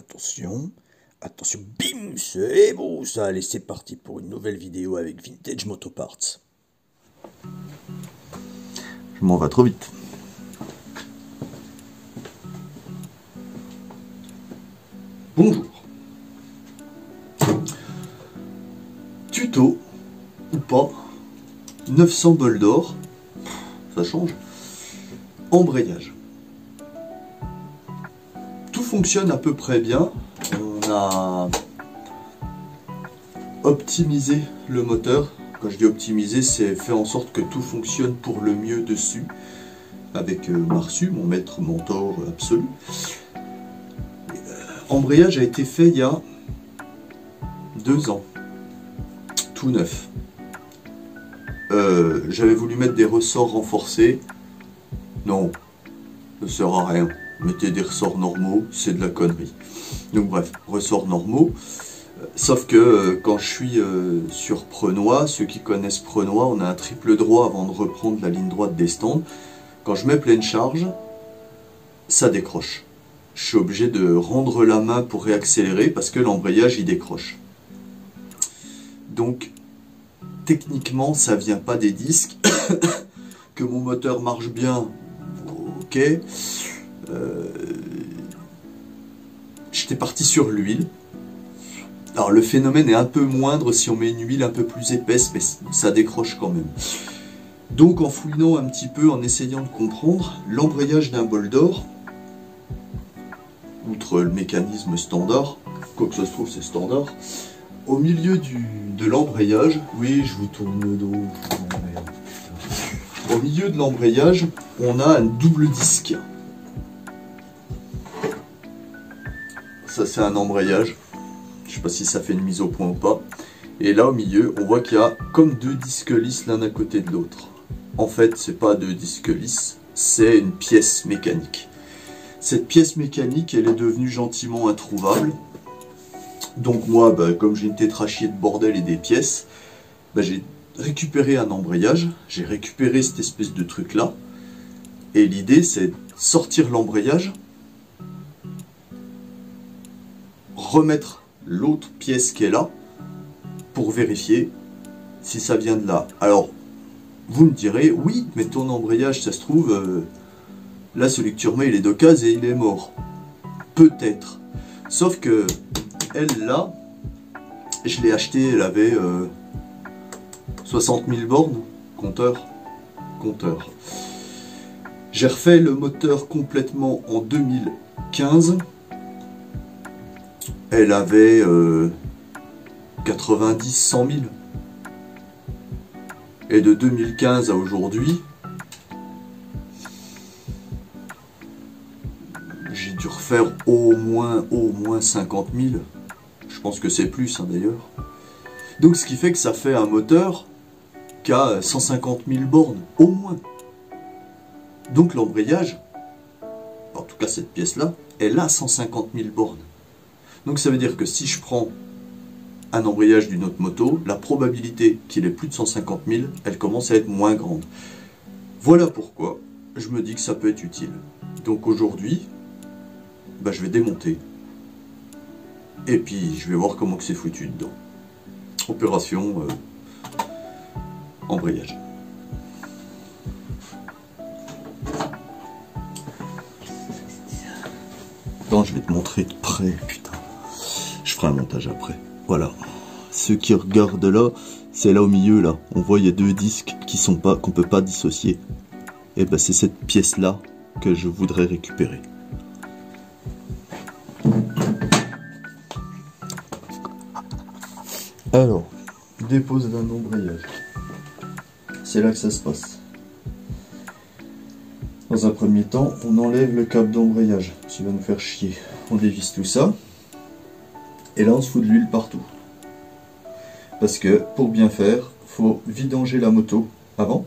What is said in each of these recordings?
Attention, attention, bim, c'est beau ça. Allez, c'est parti pour une nouvelle vidéo avec Vintage Motoparts. Je m'en vais trop vite. Bonjour. Tuto ou pas, 900 bols d'or, ça change. Embrayage. Tout fonctionne à peu près bien. On a optimisé le moteur. Quand je dis optimiser, c'est faire en sorte que tout fonctionne pour le mieux dessus. Avec Marsu, mon maître mentor absolu. Embrayage a été fait il y a 2 ans. Tout neuf. J'avais voulu mettre des ressorts renforcés. Non, ça ne sert à rien. Mettez des ressorts normaux, c'est de la connerie. Donc bref, ressorts normaux. Sauf que quand je suis sur Prenois, ceux qui connaissent Prenois, on a un triple droit avant de reprendre la ligne droite des stands. Quand je mets pleine charge, ça décroche. Je suis obligé de rendre la main pour réaccélérer parce que l'embrayage il décroche. Donc techniquement ça vient pas des disques. Que mon moteur marche bien, ok. J'étais parti sur l'huile. Alors le phénomène est un peu moindre si on met une huile un peu plus épaisse, mais ça décroche quand même. Donc en fouillant un petit peu, en essayant de comprendre, l'embrayage d'un bol d'or, outre le mécanisme standard, quoi que ça se trouve c'est standard, au milieu de l'embrayage, oui je vous tourne le dos, au milieu de l'embrayage, on a un double disque. Ça c'est un embrayage, je sais pas si ça fait une mise au point ou pas. Et là au milieu, on voit qu'il y a comme 2 disques lisses l'un à côté de l'autre. En fait, c'est pas 2 disques lisses, c'est une pièce mécanique. Cette pièce mécanique, elle est devenue gentiment introuvable. Donc moi, comme j'ai une tétrachier de bordel et des pièces, j'ai récupéré un embrayage, j'ai récupéré cette espèce de truc là. Et l'idée, c'est de sortir l'embrayage, remettre l'autre pièce qui est là, pour vérifier si ça vient de là. Alors, vous me direz, oui, mais ton embrayage, ça se trouve, là, celui que tu remets, il est d'occasion et il est mort. Peut-être. Sauf que, elle, là, je l'ai acheté, elle avait 60 000 bornes, compteur. J'ai refait le moteur complètement en 2015. Elle avait 90-100 000. Et de 2015 à aujourd'hui, j'ai dû refaire au moins 50 000. Je pense que c'est plus, hein, d'ailleurs. Donc ce qui fait que ça fait un moteur qui a 150 000 bornes, au moins. Donc l'embrayage, en tout cas cette pièce-là, elle a 150 000 bornes. Donc ça veut dire que si je prends un embrayage d'une autre moto, la probabilité qu'il ait plus de 150 000, elle commence à être moins grande. Voilà pourquoi je me dis que ça peut être utile. Donc aujourd'hui, je vais démonter. Et puis je vais voir comment que c'est foutu dedans. Opération embrayage. Attends, je vais te montrer de près, putain. Je ferai un montage après. Voilà. Ceux qui regardent là, c'est là au milieu là. On voit il y a 2 disques qui sont pas, qu'on peut pas dissocier. Et c'est cette pièce là que je voudrais récupérer. Alors, dépose d'un embrayage. C'est là que ça se passe. Dans un premier temps, on enlève le câble d'embrayage, qui va nous faire chier. On dévisse tout ça. Et là, on se fout de l'huile partout. Parce que, pour bien faire, faut vidanger la moto avant.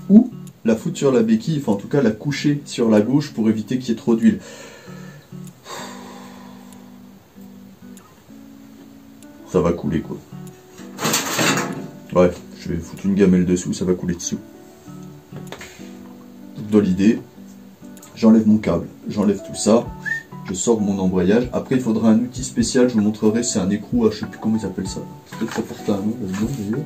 Ou la foutre sur la béquille, enfin en tout cas la coucher sur la gauche pour éviter qu'il y ait trop d'huile. Ça va couler quoi. Ouais, je vais foutre une gamelle dessous, ça va couler dessous. Dans l'idée, j'enlève mon câble, j'enlève tout ça, Je sors mon embrayage. Après, il faudra un outil spécial. Je vous montrerai. C'est un écrou à, je sais plus comment ils appellent ça. Peut-être ça porte un nom là-dedans d'ailleurs.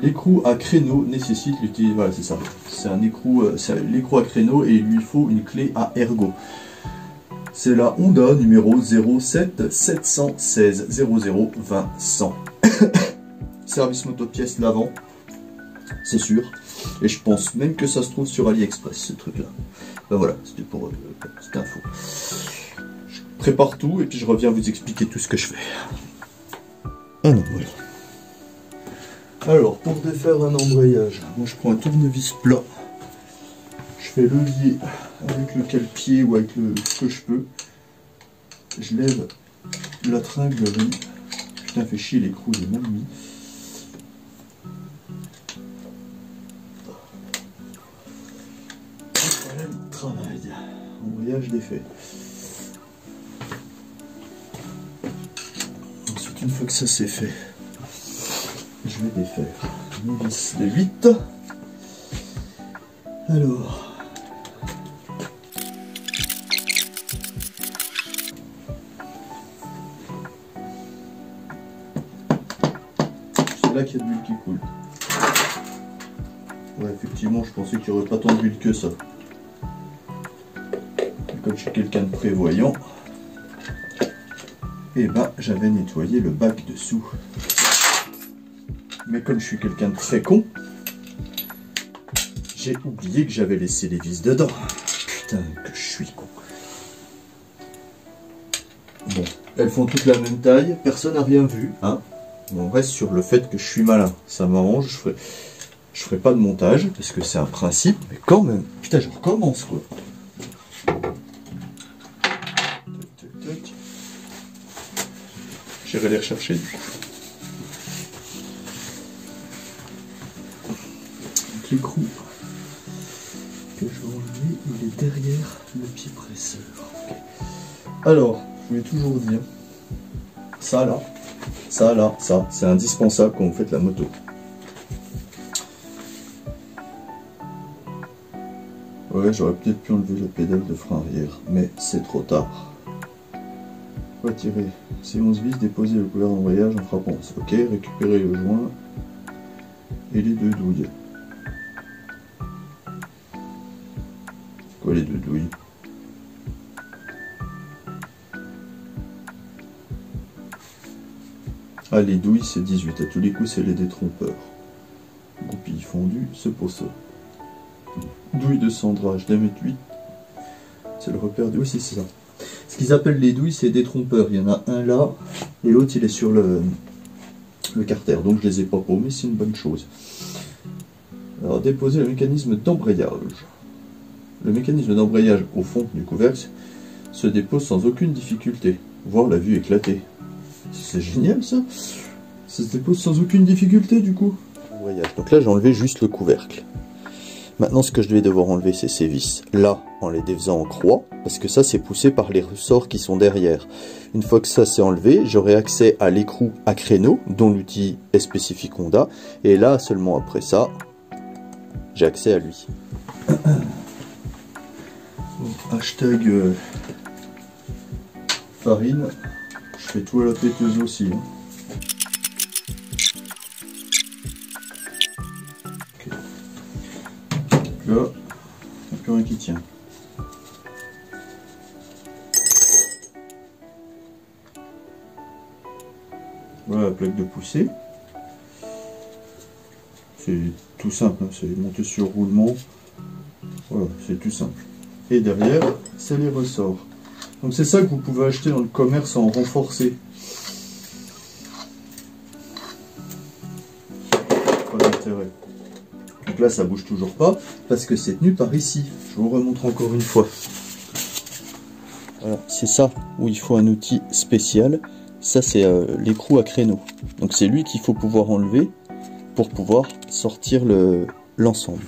L'écrou à créneau nécessite l'utilisation. Voilà, c'est ça. C'est un écrou, l'écrou à créneau et il lui faut une clé à ergot. C'est la Honda numéro 07 716 00 20 100. Service motopièce l'avant, c'est sûr. Et je pense même que ça se trouve sur AliExpress, ce truc-là. Ben voilà, c'était pour cette info. Je prépare tout et puis je reviens vous expliquer tout ce que je fais. Ah non, voilà. Alors, pour défaire un embrayage, moi je prends un tournevis plat. Je fais levier avec le cale-pied ou avec ce que je peux. Je lève la tringlerie. Putain, fait chier l'écrou, j'ai mal mis. Voilà le travail. Embrayage défait. Ensuite, une fois que ça c'est fait, je vais défaire mes vis de 8. Alors. C'est là qu'il y a de l'huile qui coule. Ouais, effectivement, je pensais qu'il n'y aurait pas tant d'huile que ça. Et comme je suis quelqu'un de prévoyant, et ben j'avais nettoyé le bac dessous. Mais comme je suis quelqu'un de très con, j'ai oublié que j'avais laissé les vis dedans. Putain, que je suis con. Bon, elles font toutes la même taille, personne n'a rien vu, hein. On reste sur le fait que je suis malin. Ça m'arrange, je ferai pas de montage, parce que c'est un principe, mais quand même. Putain, je recommence, quoi. J'irai les rechercher. Donc l'écrou que je vais enlever, il est derrière le pied presseur. Okay. Alors, je voulais toujours dire, ça là, ça, c'est indispensable quand vous faites la moto. Ouais, j'aurais peut-être pu enlever la pédale de frein arrière, mais c'est trop tard. Retirer ces 11 vis, déposer le couvert d'embrayage en frappant. Ok, récupérer le joint et les deux douilles. Quoi les deux douilles? Ah, les douilles c'est 18, à tous les coups c'est les détrompeurs. Goupille fondue, ce poceau. Douille de centrage, diamètre 8. C'est le repère du... Oui, c'est ça. Ce qu'ils appellent les douilles, c'est des trompeurs. Il y en a un là, et l'autre il est sur le carter. Donc je les ai pas pour, mais c'est une bonne chose. Alors, déposer le mécanisme d'embrayage. Le mécanisme d'embrayage au fond du couvercle se dépose sans aucune difficulté, voire la vue éclatée. C'est génial ça. Ça se dépose sans aucune difficulté du coup. Donc là j'ai enlevé juste le couvercle. Maintenant ce que je vais devoir enlever c'est ces vis. Là en les défaisant en croix, parce que ça c'est poussé par les ressorts qui sont derrière. Une fois que ça c'est enlevé, j'aurai accès à l'écrou à créneau, dont l'outil est spécifique Honda. Et là seulement après ça, j'ai accès à lui. Hashtag farine. Je fais tout à la péteuse aussi. Hein. Okay. Donc là, il n'y a plus rien qui tient. Voilà la plaque de poussée. C'est tout simple, hein. C'est monté sur roulement. Voilà, c'est tout simple. Et derrière, c'est les ressorts. Donc c'est ça que vous pouvez acheter dans le commerce en renforcé. Pas d'intérêt. Donc là ça bouge toujours pas parce que c'est tenu par ici. Je vous remontre encore une fois. Voilà, c'est ça où il faut un outil spécial. Ça c'est l'écrou à créneau. Donc c'est lui qu'il faut pouvoir enlever pour pouvoir sortir l'ensemble.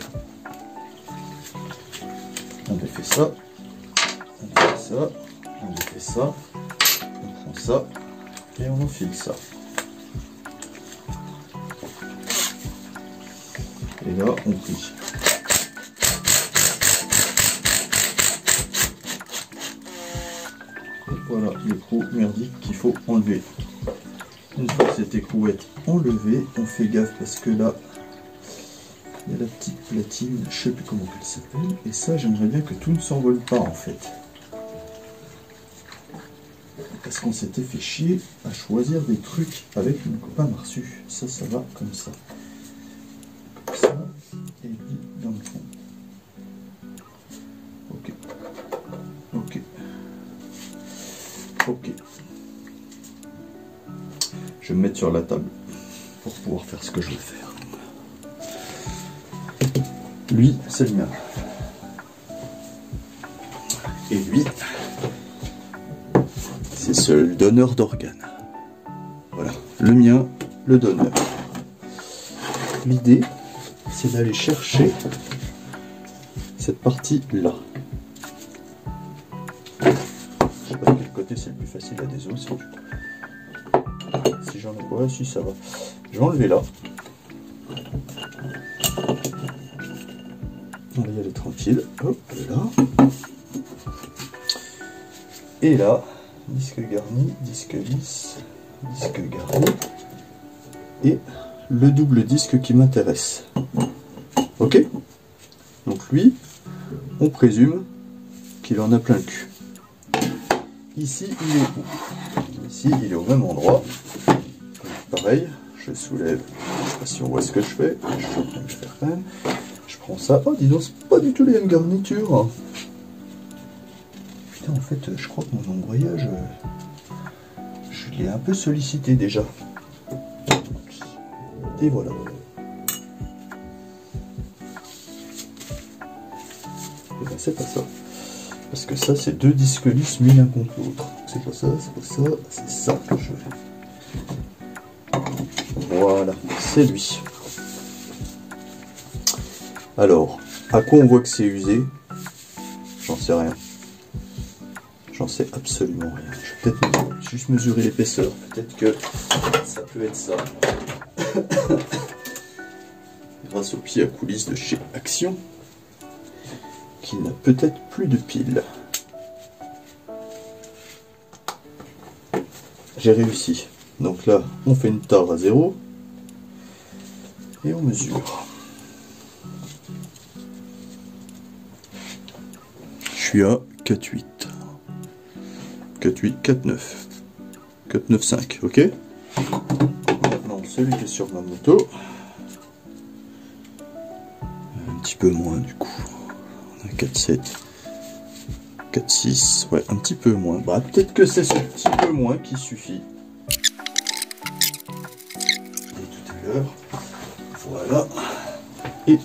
On défait ça. On défait ça. On défait ça, on prend ça et on enfile ça. Et là, on plie. voilà l'écrou merdique qu'il faut enlever. Une fois que cette écrou est enlevée, on fait gaffe parce que là, il y a la petite platine, je sais plus comment elle s'appelle, et ça j'aimerais bien que tout ne s'envole pas en fait. Parce qu'on s'était fait chier à choisir des trucs avec mon copain Marsu. Ça va comme ça. Comme ça, et lui dans le fond. Ok. Ok. Ok. Je vais me mettre sur la table pour pouvoir faire ce que je veux faire. Lui, c'est le mien. Et lui, c'est le donneur d'organes. Voilà, le mien, le donneur. L'idée, c'est d'aller chercher cette partie-là. Je sais pas de quel côté c'est le plus facile à désosser. Si j'en ai... Ouais, si ça va. Je vais enlever là. On va y aller tranquille. Hop là. Et là, disque garni, disque lisse, disque garni. Et le double disque qui m'intéresse. Ok? Donc lui, on présume qu'il en a plein le cul. Ici, il est où? Ici, il est au même endroit. Pareil, je soulève. Je sais pas si on voit ce que je fais. Je suis en train de le faire quand même. Je prends ça. Oh, dis donc, c'est pas du tout les mêmes garnitures. Putain, en fait, je crois que mon ombrayage, je l'ai un peu sollicité déjà. Et voilà. Et ben, c'est pas ça. Parce que ça, c'est deux disques lisses mis l'un contre l'autre. C'est pas ça, c'est pas ça, c'est ça que je fais. Voilà, c'est lui. Alors, à quoi on voit que c'est usé? J'en sais rien. J'en sais absolument rien. Je vais peut-être juste mesurer l'épaisseur. Peut-être que ça peut être ça. Grâce au pied à coulisses de chez Action, qui n'a peut-être plus de piles. J'ai réussi. Donc là, on fait une tare à 0 et on mesure. Je suis à 4,8. 4,8, 4,9. 4,95, ok? Maintenant, celui qui est sur ma moto. Un petit peu moins du coup. On a 4,7. 4,6. Ouais, un petit peu moins. Bah, peut-être que c'est ce petit peu moins qui suffit. Et tout à l'heure. Voilà. Et.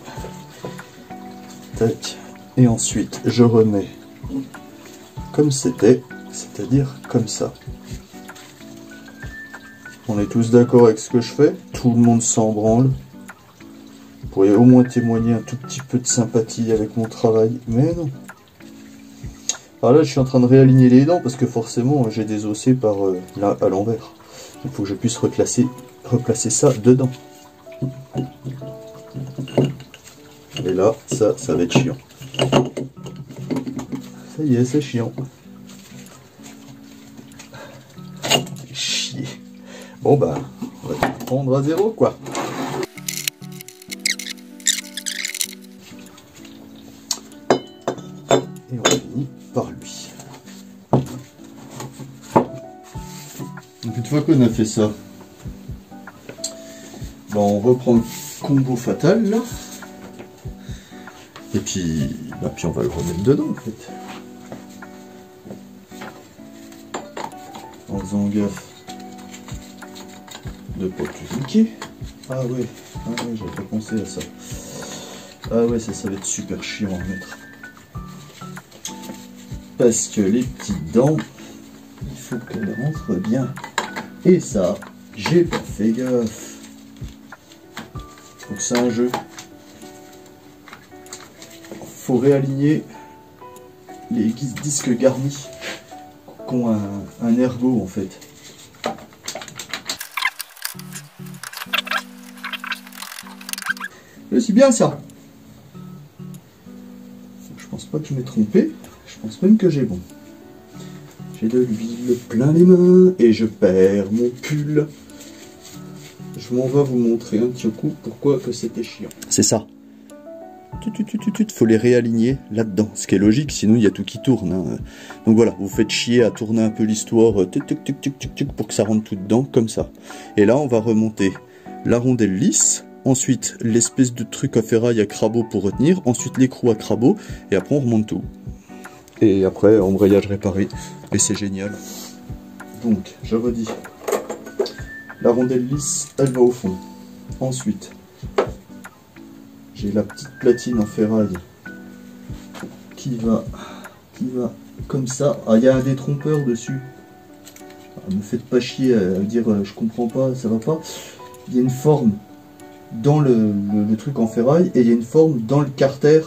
Tac. Et ensuite, je remets comme c'était, c'est-à-dire comme ça. On est tous d'accord avec ce que je fais? Tout le monde s'en branle. Vous pourriez au moins témoigner un tout petit peu de sympathie avec mon travail, mais non. Alors là, je suis en train de réaligner les dents parce que forcément, j'ai désossé par là à l'envers. Il faut que je puisse replacer ça dedans. Et là, ça va être chiant. Ça y est, c'est chiant. Chier. Bon bah, on va tout prendre à 0 quoi. Et on finit par lui. Donc une fois qu'on a fait ça, bah, on reprend le combo fatal là. Et puis on va le remettre dedans en fait. En faisant gaffe de pas tout niquer. Ah ouais, j'avais pas pensé à ça. Ah ouais, ça va être super chiant à mettre. Parce que les petites dents, il faut qu'elles rentrent bien. Et ça, j'ai pas fait gaffe. Donc c'est un jeu. Faut réaligner les disques garnis qui ont un ergot en fait. C'est bien ça. Je pense pas que je m'ai trompé. Je pense même que j'ai bon. J'ai de l'huile plein les mains et je perds mon pull. Je m'en vais vous montrer un petit coup pourquoi que c'était chiant. C'est ça. Faut les réaligner là-dedans. Ce qui est logique, sinon il y a tout qui tourne. Hein. Donc voilà, vous faites chier à tourner un peu l'histoire pour que ça rentre tout dedans, comme ça. Et là, on va remonter la rondelle lisse. Ensuite, l'espèce de truc à ferraille à crabeau pour retenir. Ensuite, l'écrou à crabeau. Et après, on remonte tout. Et après, embrayage réparé. Et c'est génial. Donc, je redis. La rondelle lisse, elle va au fond. Ensuite, j'ai la petite platine en ferraille qui va comme ça. Ah, il y a un détrompeur dessus. Ah, me faites pas chier à me dire je comprends pas, ça va pas. Il y a une forme dans le truc en ferraille et il y a une forme dans le carter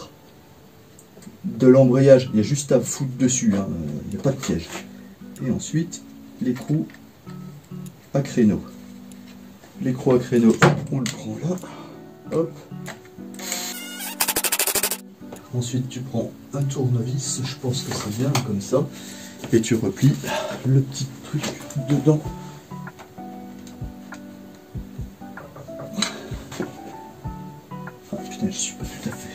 de l'embrayage. Il y a juste à foutre dessus, hein. Il n'y a pas de piège. Et ensuite, l'écrou à créneau. L'écrou à créneau, on le prend là. Hop. Ensuite, tu prends un tournevis, je pense que c'est bien comme ça. Et tu replies le petit truc dedans. Ah putain, je suis pas tout à fait.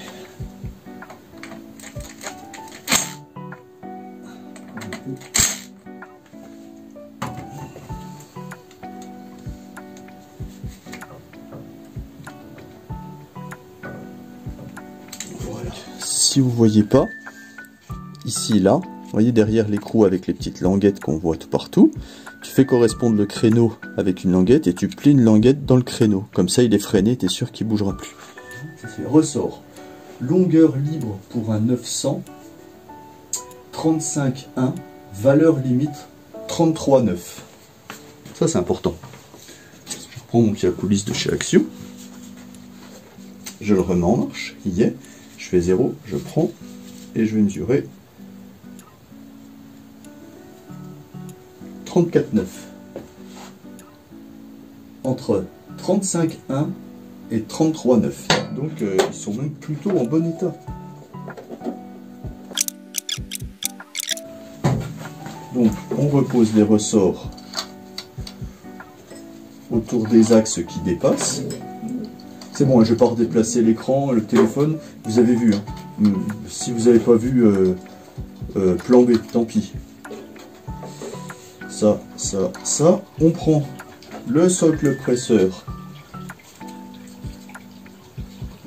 Voilà. Si vous voyez pas, ici, là, vous voyez derrière l'écrou avec les petites languettes qu'on voit tout partout, tu fais correspondre le créneau avec une languette et tu plies une languette dans le créneau. Comme ça, il est freiné, tu es sûr qu'il bougera plus. Ça fait ressort. Longueur libre pour un 900, 35,1, valeur limite 33,9. Ça, c'est important. Je reprends mon pied à coulisse de chez Action. Je le remets en marche, il y est. Je fais 0, je prends et je vais mesurer 34,9. Entre 35,1 et 33,9. Donc ils sont même plutôt en bon état. Donc on repose les ressorts autour des axes qui dépassent. C'est bon, je vais pas redéplacer l'écran, le téléphone. Vous avez vu, hein. Si vous n'avez pas vu plan B, tant pis. Ça. On prend le socle presseur.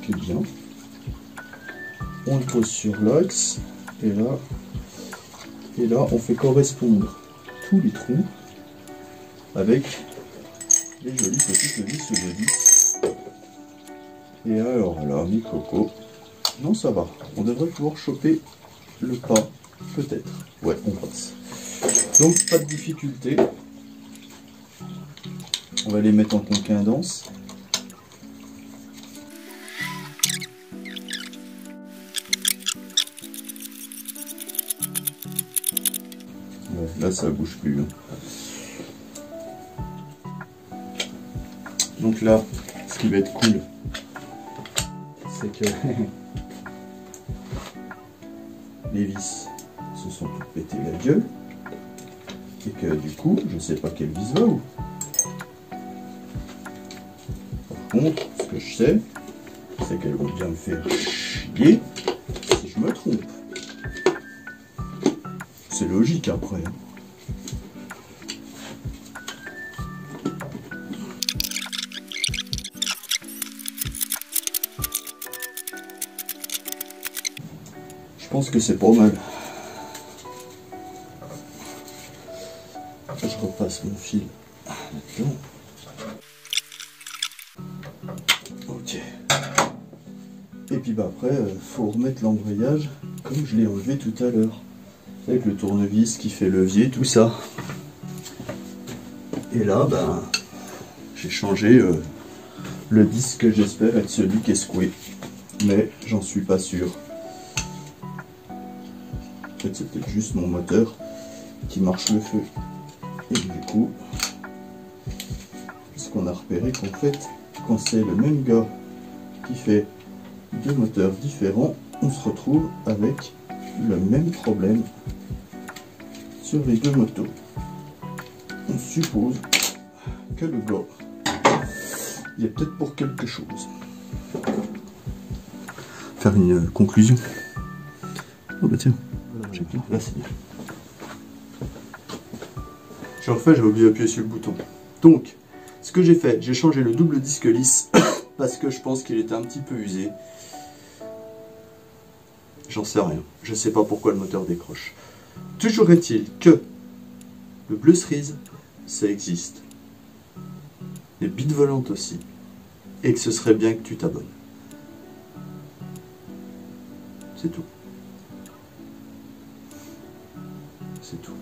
Qui est bien. On le pose sur l'axe. Et là, on fait correspondre tous les trous avec les jolies petites vis de vis. Et alors là, mes cocos, non ça va, on devrait pouvoir choper le pas, peut-être. Ouais, on passe. Donc pas de difficulté. On va les mettre en concordance. Ouais, là ça bouge plus. Hein. Donc là, ce qui va être cool, c'est que les vis se sont toutes pétées la gueule et que du coup je sais pas quelle vis va où. Par contre, ce que je sais, c'est qu'elles vont bien me faire chier si je me trompe. C'est logique après. Hein. Je pense que c'est pas mal. Je repasse mon fil là-dedans. Ok. Et puis bah après, faut remettre l'embrayage comme je l'ai enlevé tout à l'heure. Avec le tournevis qui fait levier, tout ça. Et là, ben, j'ai changé le disque que j'espère être celui qui est secoué. Mais j'en suis pas sûr. En fait, c'est peut-être juste mon moteur qui marche le feu. Et du coup, ce qu'on a repéré qu'en fait, quand c'est le même gars qui fait deux moteurs différents, on se retrouve avec le même problème sur les deux motos, on suppose que le bord, il y a peut-être pour quelque chose. Faire une conclusion. Oh bah tiens, là c'est bien. J'ai refait, j'ai oublié d'appuyer sur le bouton. Donc, ce que j'ai fait, j'ai changé le double disque lisse parce que je pense qu'il était un petit peu usé. J'en sais rien. Je sais pas pourquoi le moteur décroche. Toujours est-il que le bleu cerise, ça existe. Les bites volantes aussi. Et que ce serait bien que tu t'abonnes. C'est tout. C'est tout.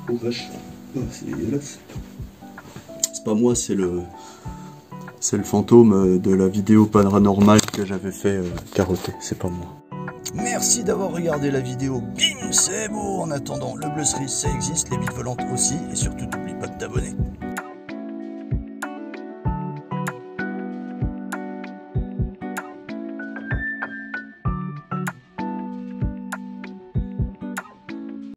Oh vache, oh, c'est dégueulasse. C'est pas moi, c'est le fantôme de la vidéo paranormale que j'avais fait carotter, c'est pas moi. Merci d'avoir regardé la vidéo. Bim, c'est beau. En attendant, le bleu cerise, ça existe, les bites volantes aussi, et surtout n'oublie pas de t'abonner.